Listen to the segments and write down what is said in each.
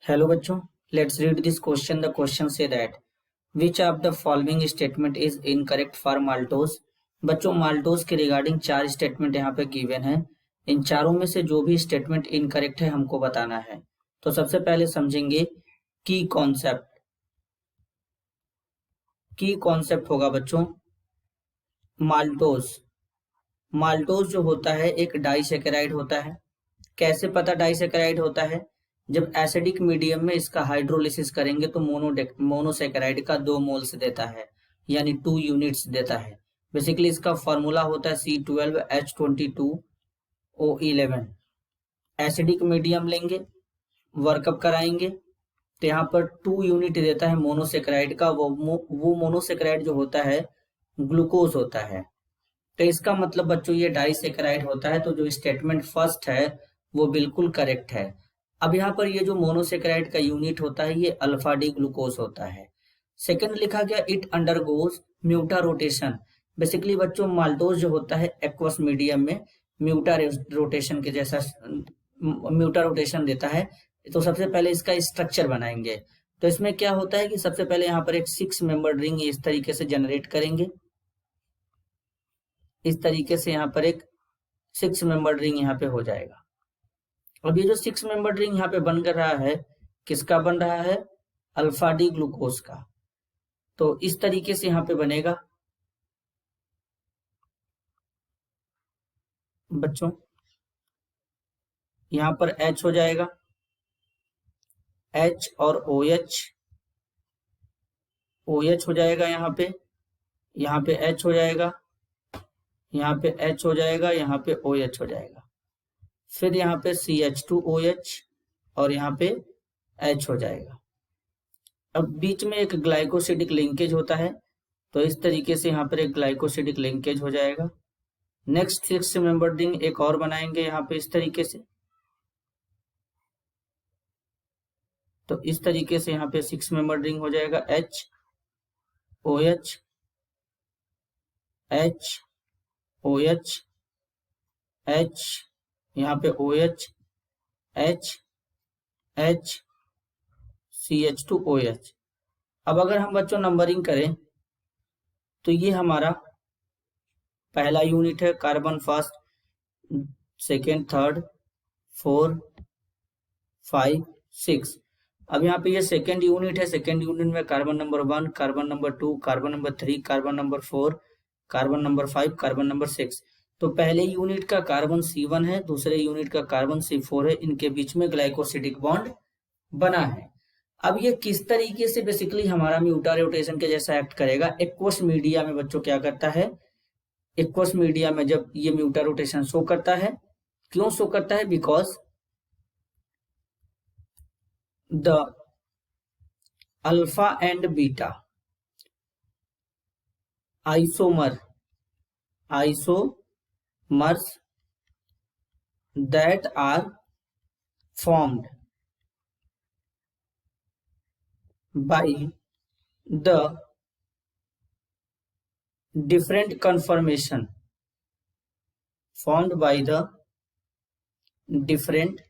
Hello बच्चों, let's read this question. The question say that which of the following statement is incorrect for maltose? बच्चों maltose के regarding चार statement यहाँ पे given है। इन चारों में से जो भी स्टेटमेंट इनकरेक्ट है हमको बताना है। तो सबसे पहले समझेंगे की कॉन्सेप्ट। की कॉन्सेप्ट होगा बच्चों माल्टोज। माल्टोज जो होता है एक डाइसैकेराइड होता है। कैसे पता डाइसैकेराइड होता है? जब एसिडिक मीडियम में इसका हाइड्रोलिसिस करेंगे तो मोनोसैकेराइड का 2 मोल्स देता है, यानी 2 यूनिट्स देता है। बेसिकली इसका फॉर्मूला होता है C12H22O11। एसिडिक मीडियम लेंगे, वर्कअप कराएंगे तो यहाँ पर 2 यूनिट देता है मोनोसैकेराइड का। वो मोनोसैकेराइड जो होता है ग्लूकोज होता है। तो इसका मतलब बच्चों ये डाइसैकेराइड होता है। तो जो स्टेटमेंट फर्स्ट है वो बिल्कुल करेक्ट है। अब यहाँ पर ये जो मोनोसैकेराइड का यूनिट होता है ये अल्फा डी ग्लूकोज होता है। सेकंड लिखा गया इट अंडरगोज म्यूटा रोटेशन। बेसिकली बच्चों माल्टोज जो होता है एक्वस मीडियम में म्यूटा रोटेशन के जैसा म्यूटा रोटेशन देता है। तो सबसे पहले इसका स्ट्रक्चर बनाएंगे। तो इसमें क्या होता है कि सबसे पहले यहाँ पर एक 6 मेंबर रिंग इस तरीके से जनरेट करेंगे। इस तरीके से यहाँ पर एक 6 मेंबर रिंग यहाँ पे हो जाएगा। अब ये जो 6 मेंबर रिंग यहाँ पे बन कर रहा है किसका बन रहा है? अल्फा डी ग्लूकोज का। तो इस तरीके से यहाँ पे बनेगा बच्चों। यहाँ पर H हो जाएगा, H और OH हो जाएगा। यहाँ पे H हो जाएगा, यहाँ पे H हो जाएगा, यहाँ पे OH हो जाएगा। फिर यहाँ पे CH2OH और यहाँ पे H हो जाएगा। अब बीच में एक ग्लाइकोसिडिक लिंकेज होता है। तो इस तरीके से यहाँ पर एक ग्लाइकोसिडिक लिंकेज हो जाएगा। नेक्स्ट 6 मेंबर रिंग एक और बनाएंगे यहाँ पे इस तरीके से। तो इस तरीके से यहाँ पे 6 मेंबर रिंग हो जाएगा। H OH H OH H, यहाँ पे OH H H CH2OH। अब अगर हम बच्चों नंबरिंग करें तो ये हमारा पहला यूनिट है कार्बन फर्स्ट, सेकेंड, थर्ड, 4, 5, 6। अब यहाँ पे ये सेकेंड यूनिट है। सेकेंड यूनिट में carbon number 1, carbon number 2, carbon number 3, carbon number 4, carbon number 5, carbon number 6। तो पहले यूनिट का कार्बन C1 है, दूसरे यूनिट का कार्बन C4 है। इनके बीच में ग्लाइकोसिडिक बॉन्ड बना है। अब ये किस तरीके से बेसिकली हमारा म्यूटा रोटेशन के जैसा एक्ट करेगा? एक्वस मीडिया में बच्चों क्या करता है? एक्वस मीडिया में जब ये म्यूटा रोटेशन शो करता है, क्यों शो करता है? Because the alpha and beta isomers that are formed by the different conformation formed by the different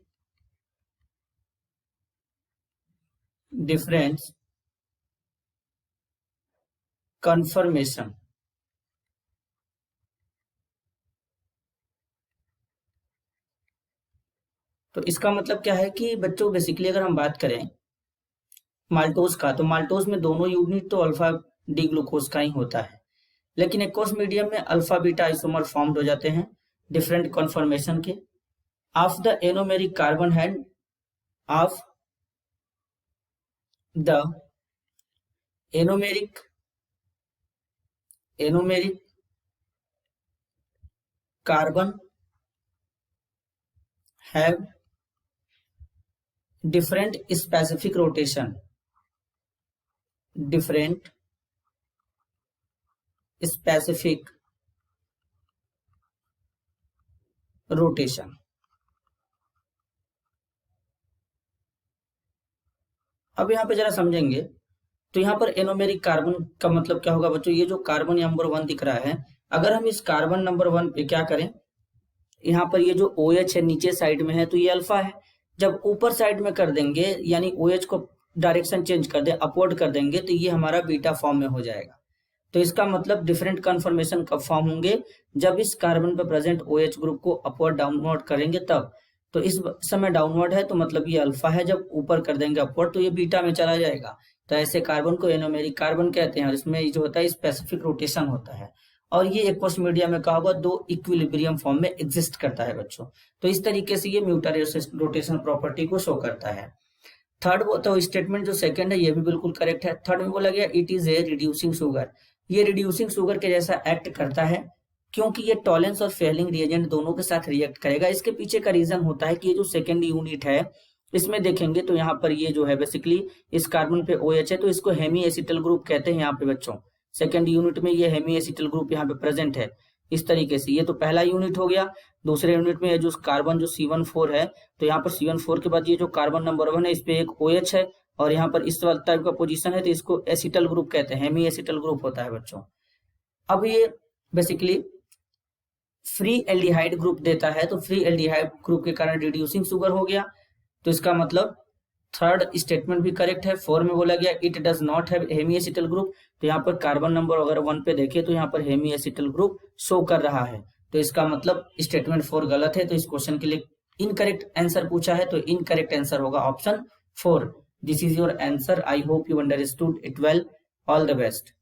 conformation तो इसका मतलब क्या है कि बच्चों बेसिकली अगर हम बात करें माल्टोज का, तो माल्टोज में दोनों यूनिट तो अल्फा डी ग्लूकोज का ही होता है। लेकिन एक्वस मीडियम में अल्फा बीटा आइसोमर फॉर्म्ड हो जाते हैं डिफरेंट कॉन्फॉर्मेशन के। Of the anomeric carbon hand of the anomeric carbon have different specific rotation, अब यहाँ पे जरा समझेंगे। तो यहाँ पर एनोमेरिक कार्बन का मतलब क्या होगा बच्चों? ये जो कार्बन नंबर 1 दिख रहा है, अगर हम इस कार्बन नंबर 1 पे क्या करें, यहाँ पर ये जो OH है नीचे साइड में है तो ये अल्फा है। जब ऊपर साइड में कर देंगे यानी OH को डायरेक्शन चेंज कर दे, अपवर्ड कर देंगे, तो ये हमारा बीटा फॉर्म में हो जाएगा। तो इसका मतलब डिफरेंट कन्फर्मेशन कब फॉर्म होंगे, जब इस कार्बन पर प्रेजेंट OH ग्रुप को अपवर्ड डाउनवर्ड करेंगे तब। तो इस समय डाउनवर्ड है तो मतलब ये अल्फा है, जब ऊपर कर देंगे अपवर्ड तो ये बीटा में चला जाएगा। तो ऐसे कार्बन को एनोमेरिक कार्बन कहते हैं और इसमें जो होता है स्पेसिफिक रोटेशन होता है और ये एक्वस मीडिया में कहा हुआ दो इक्विलिब्रियम फॉर्म में एग्जिस्ट करता है बच्चों। तो इस तरीके से ये म्यूटर रोटेशन प्रॉपर्टी को शो करता है। थर्ड तो स्टेटमेंट जो सेकंड है ये भी बिल्कुल करेक्ट है। थर्ड में बोला गया it is a reducing sugar, ये रिड्यूसिंग शुगर के जैसा एक्ट करता है क्योंकि ये टॉलेंस और फेलिंग रिएजेंट दोनों के साथ रिएक्ट करेगा। इसके पीछे का रीजन होता है कि ये जो सेकेंड यूनिट है इसमें देखेंगे तो यहाँ पर ये जो है बेसिकली इस कार्बन पे OH है तो इसको हेमी एसिटल ग्रुप कहते हैं यहाँ पे बच्चों। सेकेंड यूनिट में ये हेमी एसिटल ग्रुप यहाँ पे प्रेजेंट है इस तरीके से। ये तो पहला यूनिट हो गया। दूसरे यूनिट में जो कार्बन जो C14 है तो यहाँ पर C14 के बाद ये जो कार्बन नंबर 1 है इस पे एक OH है और यहाँ पर इस वाला टाइप का पोजीशन है तो इसको एसिटल ग्रुप कहते हैं, हेमी एसिटल ग्रुप होता है बच्चों। अब ये बेसिकली फ्री एल्डिहाइड ग्रुप देता है तो फ्री एल्डिहाइड ग्रुप के कारण रिड्यूसिंग शुगर हो गया। तो इसका मतलब थर्ड स्टेटमेंट भी करेक्ट है। 4 में बोला गया it does not have hemiacetal group, तो यहाँ पर कार्बन नंबर अगर 1 पे देखे तो यहाँ पर हेमी एसिटल ग्रुप शो कर रहा है। तो इसका मतलब स्टेटमेंट 4 गलत है। तो इस क्वेश्चन के लिए इनकरेक्ट आंसर पूछा है तो इनकरेक्ट आंसर होगा option 4। This is your answer. I hope you understood it well. All the best.